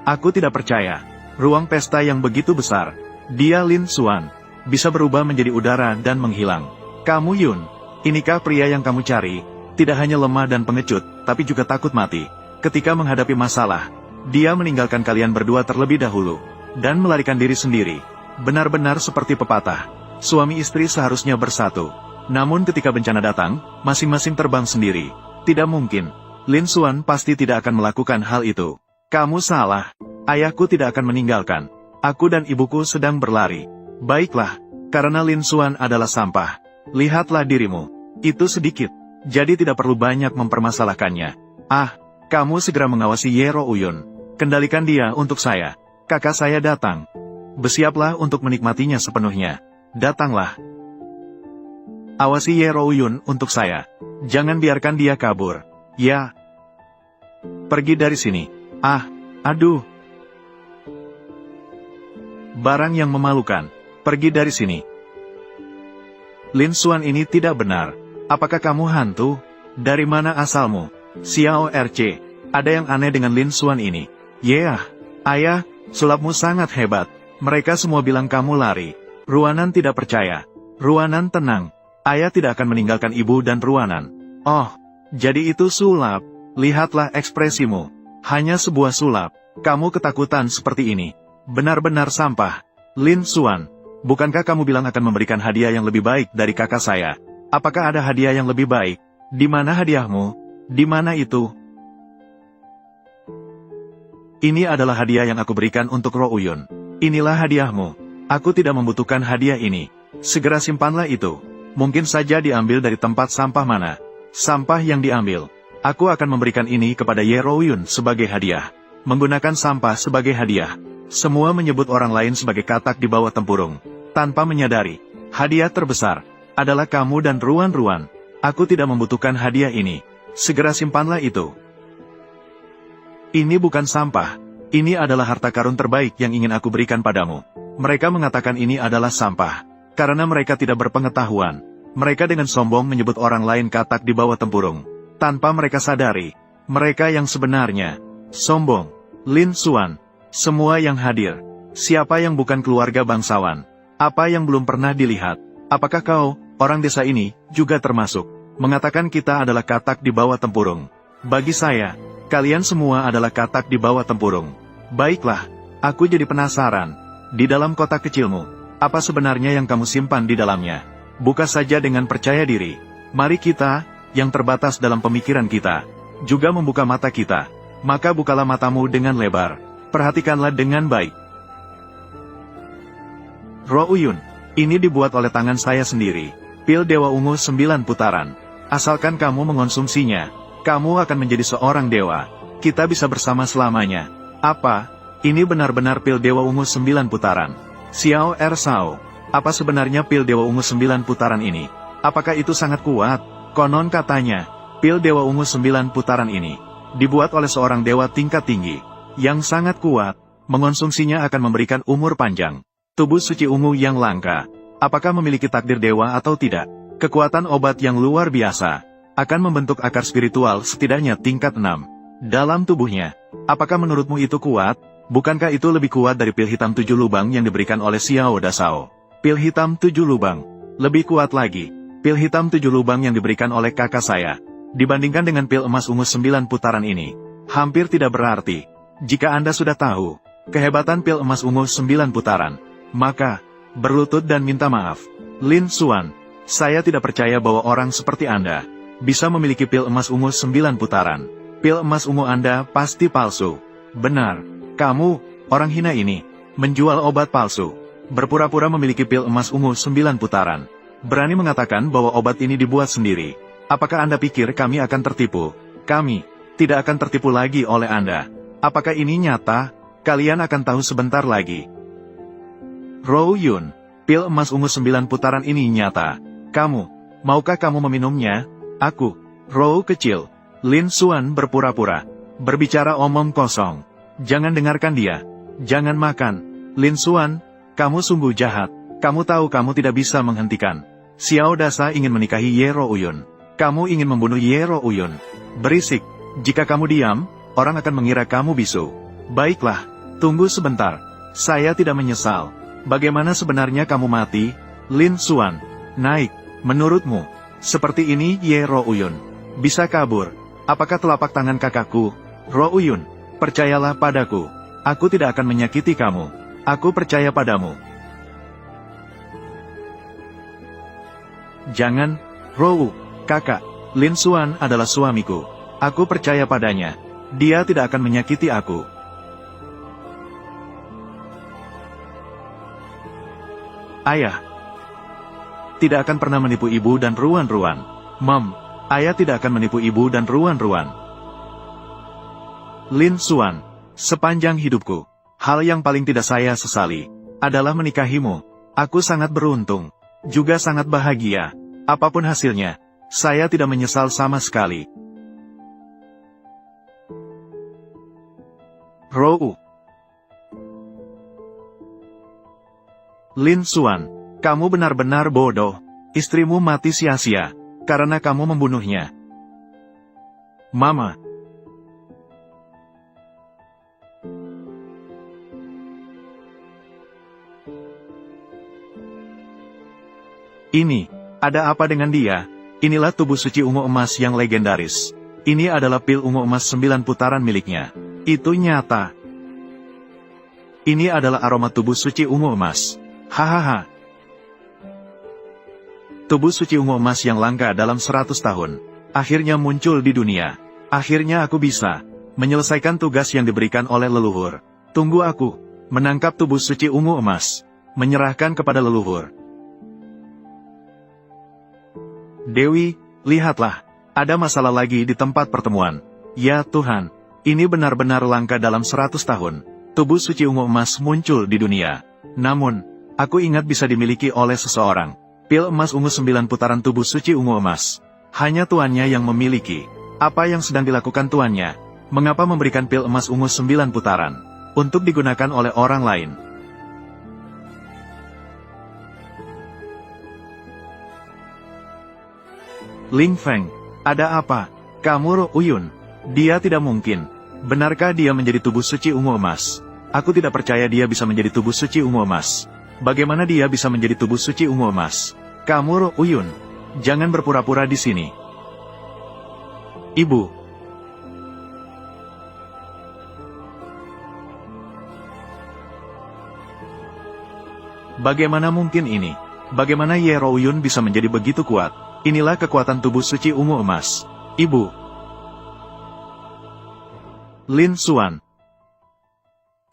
S1: Aku tidak percaya. Ruang pesta yang begitu besar. Dia Lin Xuan. Bisa berubah menjadi udara dan menghilang. Kamu Yun. Inikah pria yang kamu cari? Tidak hanya lemah dan pengecut, tapi juga takut mati. Ketika menghadapi masalah, dia meninggalkan kalian berdua terlebih dahulu. Dan melarikan diri sendiri. Benar-benar seperti pepatah. Suami istri seharusnya bersatu. Namun ketika bencana datang, masing-masing terbang sendiri. Tidak mungkin. Lin Xuan pasti tidak akan melakukan hal itu. Kamu salah. Ayahku tidak akan meninggalkan. Aku dan ibuku sedang berlari. Baiklah, Karena Lin Xuan adalah sampah. Lihatlah dirimu. Itu sedikit. Jadi tidak perlu banyak mempermasalahkannya. Ah, kamu segera mengawasi Ye Rouyun. Kendalikan dia untuk saya. Kakak saya datang. Bersiaplah untuk menikmatinya sepenuhnya. Datanglah. Awasi Ye Rouyun untuk saya. Jangan biarkan dia kabur. Ya. Pergi dari sini. Ah, aduh. Barang yang memalukan. Pergi dari sini. Lin Xuan ini tidak benar. Apakah kamu hantu? Dari mana asalmu? Xiao RC. Ada yang aneh dengan Lin Xuan ini. Yah. Ayah, sulapmu sangat hebat. Mereka semua bilang kamu lari. Ruanan tidak percaya. Ruanan tenang. Ayah tidak akan meninggalkan ibu dan Ruanan. Oh, jadi itu sulap. Lihatlah ekspresimu. Hanya sebuah sulap. Kamu ketakutan seperti ini. Benar-benar sampah. Lin Xuan. Bukankah kamu bilang akan memberikan hadiah yang lebih baik dari kakak saya? Apakah ada hadiah yang lebih baik? Di mana hadiahmu? Di mana itu? Ini adalah hadiah yang aku berikan untuk Rouyun. Inilah hadiahmu. Aku tidak membutuhkan hadiah ini. Segera simpanlah itu. Mungkin saja diambil dari tempat sampah mana. Sampah yang diambil. Aku akan memberikan ini kepada Ye Rouyun sebagai hadiah. Menggunakan sampah sebagai hadiah. Semua menyebut orang lain sebagai katak di bawah tempurung. Tanpa menyadari, hadiah terbesar adalah kamu dan Ruan-Ruan. Aku tidak membutuhkan hadiah ini. Segera simpanlah itu. Ini bukan sampah. Ini adalah harta karun terbaik yang ingin aku berikan padamu. Mereka mengatakan ini adalah sampah. Karena mereka tidak berpengetahuan. Mereka dengan sombong menyebut orang lain katak di bawah tempurung. Tanpa mereka sadari, mereka yang sebenarnya sombong. Lin Xuan. Semua yang hadir. Siapa yang bukan keluarga bangsawan? Apa yang belum pernah dilihat? Apakah kau, orang desa ini, juga termasuk? Mengatakan kita adalah katak di bawah tempurung. Bagi saya, kalian semua adalah katak di bawah tempurung. Baiklah, aku jadi penasaran. Di dalam kotak kecilmu, apa sebenarnya yang kamu simpan di dalamnya? Buka saja dengan percaya diri. Mari kita, yang terbatas dalam pemikiran kita, juga membuka mata kita. Maka bukalah matamu dengan lebar. Perhatikanlah dengan baik. Rouyun, ini dibuat oleh tangan saya sendiri. Pil Dewa Ungu 9 putaran. Asalkan kamu mengonsumsinya, kamu akan menjadi seorang dewa. Kita bisa bersama selamanya. Apa? Ini benar-benar pil Dewa Ungu 9 putaran. Xiao Sao. Apa sebenarnya pil Dewa Ungu 9 putaran ini? Apakah itu sangat kuat? Konon katanya, pil Dewa Ungu 9 putaran ini dibuat oleh seorang dewa tingkat tinggi. Yang sangat kuat, mengonsumsinya akan memberikan umur panjang. Tubuh suci ungu yang langka. Apakah memiliki takdir dewa atau tidak? Kekuatan obat yang luar biasa. Akan membentuk akar spiritual setidaknya tingkat 6. Dalam tubuhnya. Apakah menurutmu itu kuat? Bukankah itu lebih kuat dari pil hitam 7 lubang yang diberikan oleh Xiao Dasao? Pil hitam 7 lubang. Lebih kuat lagi. Pil hitam 7 lubang yang diberikan oleh kakak saya. Dibandingkan dengan pil emas ungu 9 putaran ini. Hampir tidak berarti. Jika Anda sudah tahu kehebatan pil emas ungu 9 putaran, maka berlutut dan minta maaf. Lin Xuan, saya tidak percaya bahwa orang seperti Anda bisa memiliki pil emas ungu 9 putaran. Pil emas ungu Anda pasti palsu. Benar, kamu, orang hina ini, menjual obat palsu. Berpura-pura memiliki pil emas ungu 9 putaran. Berani mengatakan bahwa obat ini dibuat sendiri. Apakah Anda pikir kami akan tertipu? Kami tidak akan tertipu lagi oleh Anda. Apakah ini nyata? Kalian akan tahu sebentar lagi. Rouyun, pil emas ungu 9 putaran ini nyata. Maukah kamu meminumnya? Aku, Rou kecil. Lin Xuan berpura-pura. Berbicara omong kosong. Jangan dengarkan dia. Jangan makan. Lin Xuan, kamu sungguh jahat. Kamu tahu kamu tidak bisa menghentikan. Xiao Dasa ingin menikahi Ye Rouyun. Kamu ingin membunuh Ye Rouyun. Berisik. Jika kamu diam, orang akan mengira kamu bisu. Baiklah, tunggu sebentar. Saya tidak menyesal. Bagaimana sebenarnya kamu mati? Lin Xuan, naik. Menurutmu, seperti ini Ye Rouyun bisa kabur? Apakah telapak tangan kakakku? Rouyun, percayalah padaku. Aku tidak akan menyakiti kamu. Aku percaya padamu. Jangan, Rou, kakak. Lin Xuan adalah suamiku. Aku percaya padanya. Dia tidak akan menyakiti aku. Ayah, tidak akan pernah menipu ibu dan Ruan-Ruan. Mom, ayah tidak akan menipu ibu dan Ruan-Ruan. Lin Xuan, sepanjang hidupku, hal yang paling tidak saya sesali adalah menikahimu. Aku sangat beruntung, juga sangat bahagia. Apapun hasilnya, saya tidak menyesal sama sekali. Rou. Lin Xuan, kamu benar-benar bodoh. Istrimu mati sia-sia karena kamu membunuhnya. Mama. Ini, ada apa dengan dia? Inilah tubuh suci ungu emas yang legendaris. Ini adalah pil ungu emas 9 putaran miliknya. Itu nyata. Ini adalah aroma tubuh suci ungu emas. Hahaha. Tubuh suci ungu emas yang langka dalam 100 tahun. Akhirnya muncul di dunia. Akhirnya aku bisa menyelesaikan tugas yang diberikan oleh leluhur. Tunggu aku menangkap tubuh suci ungu emas. Menyerahkan kepada leluhur. Dewi, lihatlah. Ada masalah lagi di tempat pertemuan. Ya Tuhan, ini benar-benar langka dalam 100 tahun. Tubuh suci ungu emas muncul di dunia. Namun, aku ingat bisa dimiliki oleh seseorang. Pil emas ungu 9 putaran tubuh suci ungu emas. Hanya tuannya yang memiliki. Apa yang sedang dilakukan tuannya? Mengapa memberikan pil emas ungu 9 putaran? Untuk digunakan oleh orang lain. Ling Feng, ada apa? Kamu Ro Uyun? Dia tidak mungkin. Benarkah dia menjadi tubuh suci ungu emas? Aku tidak percaya dia bisa menjadi tubuh suci ungu emas. Bagaimana dia bisa menjadi tubuh suci ungu emas? Kamu Ro Uyun, jangan berpura-pura di sini. Ibu. Bagaimana mungkin ini? Bagaimana Ye Ro Uyun bisa menjadi begitu kuat? Inilah kekuatan tubuh suci ungu emas. Ibu. Lin Xuan.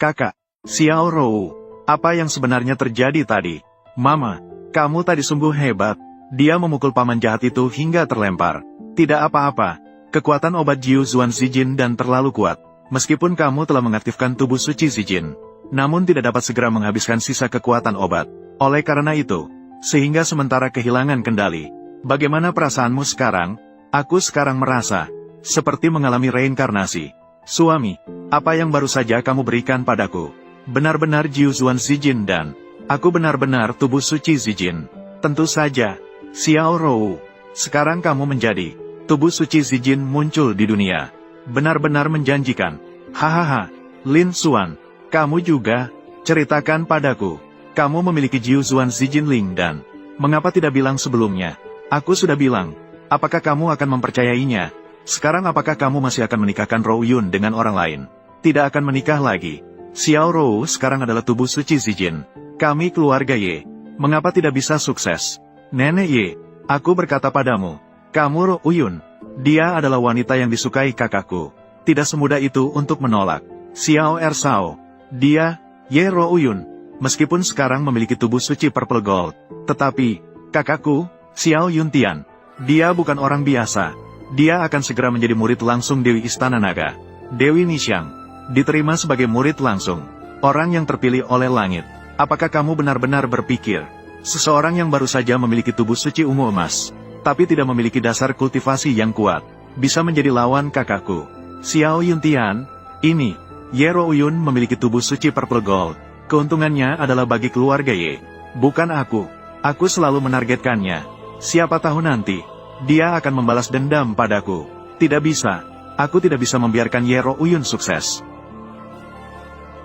S1: Kakak, Xiao Rou. Apa yang sebenarnya terjadi tadi? Mama, kamu tadi sungguh hebat. Dia memukul paman jahat itu hingga terlempar. Tidak apa-apa. Kekuatan obat Jiu Zuan Zijin dan terlalu kuat. Meskipun kamu telah mengaktifkan tubuh suci Zijin, namun tidak dapat segera menghabiskan sisa kekuatan obat. Oleh karena itu, sehingga sementara kehilangan kendali. Bagaimana perasaanmu sekarang? Aku sekarang merasa seperti mengalami reinkarnasi. Suami, apa yang baru saja kamu berikan padaku? Benar-benar Jiu Zuan Zijin dan aku benar-benar tubuh suci Zijin. Tentu saja, Xiao Rou. Sekarang kamu menjadi tubuh suci Zijin muncul di dunia. Benar-benar menjanjikan. Hahaha, Lin Xuan, kamu juga? Ceritakan padaku. Kamu memiliki Jiu Zuan Zijin Ling dan mengapa tidak bilang sebelumnya? Aku sudah bilang. Apakah kamu akan mempercayainya? Sekarang apakah kamu masih akan menikahkan Rou Yun dengan orang lain? Tidak akan menikah lagi. Xiao Rou sekarang adalah tubuh suci Zijin. Kami keluarga Ye. Mengapa tidak bisa sukses? Nenek Ye, aku berkata padamu. Kamu Rou Uyun. Dia adalah wanita yang disukai kakakku. Tidak semudah itu untuk menolak. Xiao Ersao. Dia, Ye Rou Uyun. Meskipun sekarang memiliki tubuh suci Purple Gold. Tetapi, kakakku, Xiao Yuntian. Dia bukan orang biasa. Dia akan segera menjadi murid langsung Dewi Istana Naga. Dewi Nixiang. Diterima sebagai murid langsung. Orang yang terpilih oleh langit. Apakah kamu benar-benar berpikir? Seseorang yang baru saja memiliki tubuh suci ungu emas, tapi tidak memiliki dasar kultivasi yang kuat, bisa menjadi lawan kakakku. Xiao Yuntian. Ini, Ye Ro Uyun memiliki tubuh suci Purple Gold. Keuntungannya adalah bagi keluarga Ye. Bukan aku. Aku selalu menargetkannya. Siapa tahu nanti, dia akan membalas dendam padaku. Tidak bisa. Aku tidak bisa membiarkan Ye Ro Uyun sukses.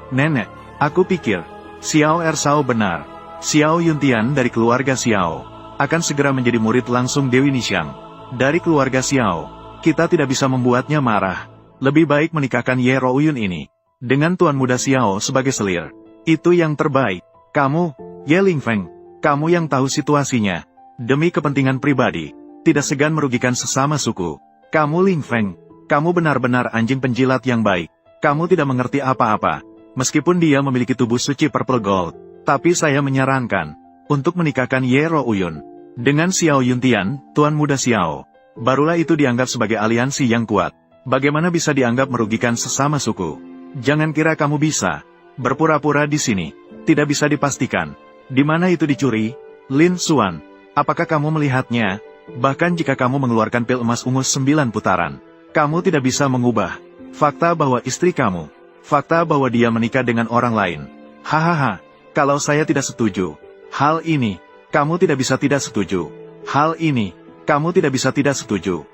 S1: Nenek, aku pikir, Xiao Ersao benar. Xiao Yuntian dari keluarga Xiao, akan segera menjadi murid langsung Dewi Nixiang. Dari keluarga Xiao, kita tidak bisa membuatnya marah. Lebih baik menikahkan Ye Ro Uyun ini dengan tuan muda Xiao sebagai selir. Itu yang terbaik. Kamu, Ye Ling Feng, kamu yang tahu situasinya. Demi kepentingan pribadi, tidak segan merugikan sesama suku. Kamu Ling Feng, kamu benar-benar anjing penjilat yang baik. Kamu tidak mengerti apa-apa. Meskipun dia memiliki tubuh suci Purple Gold, tapi saya menyarankan untuk menikahkan Ye Ro Uyun Dengan Xiao Yuntian, Tuan Muda Xiao, barulah itu dianggap sebagai aliansi yang kuat. Bagaimana bisa dianggap merugikan sesama suku? Jangan kira kamu bisa berpura-pura di sini. Tidak bisa dipastikan. Di mana itu dicuri? Lin Xuan, apakah kamu melihatnya? Bahkan jika kamu mengeluarkan pil emas ungu 9 putaran, kamu tidak bisa mengubah fakta bahwa istri kamu, fakta bahwa dia menikah dengan orang lain. Hahaha, kalau saya tidak setuju. Hal ini, kamu tidak bisa tidak setuju. Hal ini, kamu tidak bisa tidak setuju.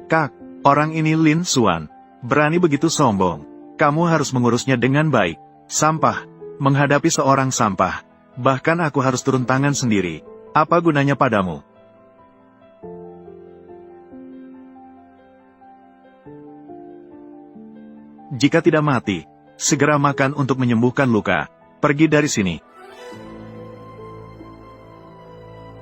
S1: Kak, orang ini Lin Xuan, berani begitu sombong. Kamu harus mengurusnya dengan baik. Sampah, menghadapi seorang sampah. Bahkan aku harus turun tangan sendiri. Apa gunanya padamu? Jika tidak mati, segera makan untuk menyembuhkan luka. Pergi dari sini.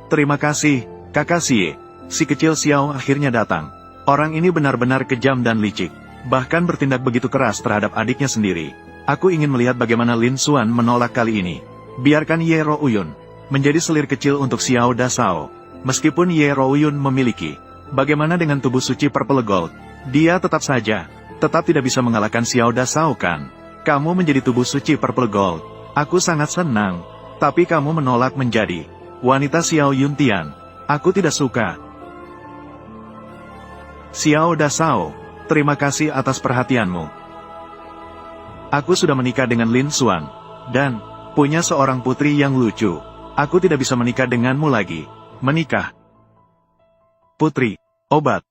S1: Terima kasih, Kakak Xie. Si kecil Xiao akhirnya datang. Orang ini benar-benar kejam dan licik. Bahkan bertindak begitu keras terhadap adiknya sendiri. Aku ingin melihat bagaimana Lin Xuan menolak kali ini. Biarkan Ye Rouyun menjadi selir kecil untuk Xiao Dasao. Meskipun Ye Rouyun memiliki bagaimana dengan tubuh suci Purple Gold, dia tetap tidak bisa mengalahkan Xiao Dasao kan? Kamu menjadi tubuh suci Purple Gold. Aku sangat senang. Tapi kamu menolak menjadi wanita Xiao Yuntian. Aku tidak suka. Xiao Dasao, terima kasih atas perhatianmu. Aku sudah menikah dengan Lin Xuan, dan punya seorang putri yang lucu. Aku tidak bisa menikah denganmu lagi. Menikah. Putri, obat.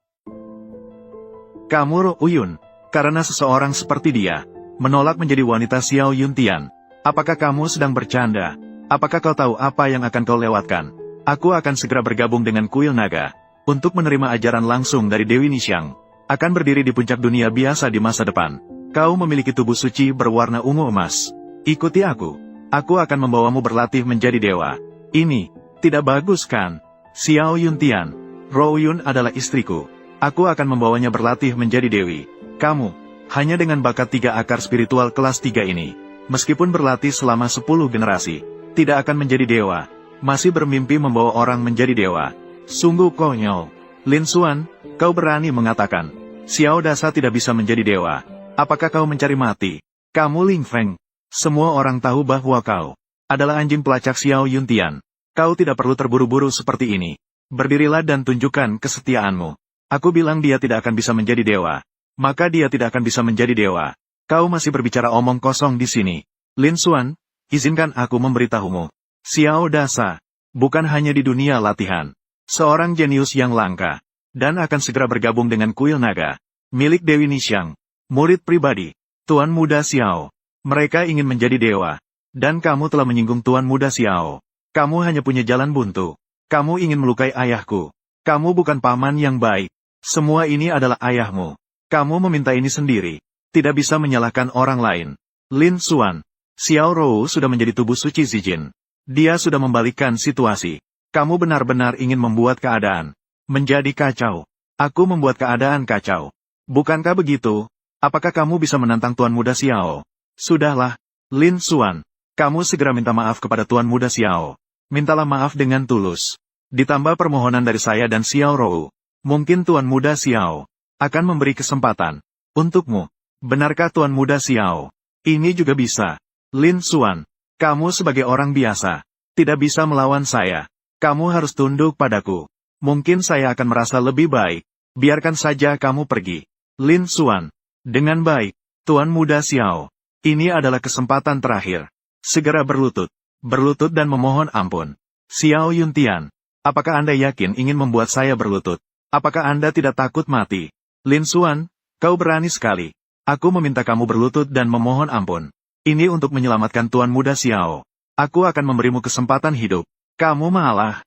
S1: Kamu Rouyun, karena seseorang seperti dia menolak menjadi wanita Xiao Yuntian. Apakah kamu sedang bercanda? Apakah kau tahu apa yang akan kau lewatkan? Aku akan segera bergabung dengan Kuil Naga untuk menerima ajaran langsung dari Dewi Nixiang. Akan berdiri di puncak dunia biasa di masa depan. Kau memiliki tubuh suci berwarna ungu emas. Ikuti aku. Aku akan membawamu berlatih menjadi dewa. Ini tidak bagus kan? Xiao Yuntian, Rouyun adalah istriku. Aku akan membawanya berlatih menjadi dewi. Kamu, hanya dengan bakat 3 akar spiritual kelas 3 ini, meskipun berlatih selama 10 generasi, tidak akan menjadi dewa. Masih bermimpi membawa orang menjadi dewa. Sungguh konyol. Lin Xuan, kau berani mengatakan Xiao Dasa tidak bisa menjadi dewa. Apakah kau mencari mati? Kamu Ling Feng. Semua orang tahu bahwa kau adalah anjing pelacak Xiao Yuntian. Kau tidak perlu terburu-buru seperti ini. Berdirilah dan tunjukkan kesetiaanmu. Aku bilang dia tidak akan bisa menjadi dewa. Maka dia tidak akan bisa menjadi dewa. Kau masih berbicara omong kosong di sini. Lin Xuan, izinkan aku memberitahumu. Xiao Dasa bukan hanya di dunia latihan. Seorang jenius yang langka. Dan akan segera bergabung dengan Kuil Naga. Milik Dewi Nixiang. Murid pribadi. Tuan Muda Xiao. Mereka ingin menjadi dewa. Dan kamu telah menyinggung Tuan Muda Xiao. Kamu hanya punya jalan buntu. Kamu ingin melukai ayahku. Kamu bukan paman yang baik. Semua ini adalah ayahmu. Kamu meminta ini sendiri. Tidak bisa menyalahkan orang lain. Lin Xuan. Xiao Rou sudah menjadi tubuh suci Zijin. Dia sudah membalikkan situasi. Kamu benar-benar ingin membuat keadaan menjadi kacau. Aku membuat keadaan kacau. Bukankah begitu? Apakah kamu bisa menantang Tuan Muda Xiao? Sudahlah, Lin Xuan. Kamu segera minta maaf kepada Tuan Muda Xiao. Mintalah maaf dengan tulus. Ditambah permohonan dari saya dan Xiao Rou. Mungkin Tuan Muda Xiao akan memberi kesempatan untukmu. Benarkah Tuan Muda Xiao? Ini juga bisa. Lin Xuan, kamu sebagai orang biasa tidak bisa melawan saya. Kamu harus tunduk padaku. Mungkin saya akan merasa lebih baik. Biarkan saja kamu pergi. Lin Xuan, dengan baik, Tuan Muda Xiao. Ini adalah kesempatan terakhir. Segera berlutut dan memohon ampun. Xiao Yuntian, apakah Anda yakin ingin membuat saya berlutut? Apakah Anda tidak takut mati? Lin Xuan, kau berani sekali. Aku meminta kamu berlutut dan memohon ampun. Ini untuk menyelamatkan Tuan Muda Xiao. Aku akan memberimu kesempatan hidup. Kamu malah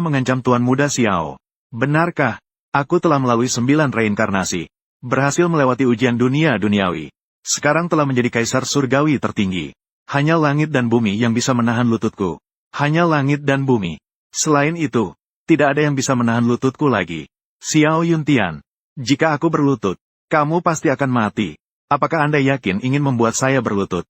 S1: mengancam Tuan Muda Xiao. Benarkah? Aku telah melalui 9 reinkarnasi. Berhasil melewati ujian dunia duniawi. Sekarang telah menjadi kaisar surgawi tertinggi. Hanya langit dan bumi yang bisa menahan lututku. Hanya langit dan bumi. Selain itu, tidak ada yang bisa menahan lututku lagi. Xiao Yuntian, jika aku berlutut, kamu pasti akan mati. Apakah Anda yakin ingin membuat saya berlutut?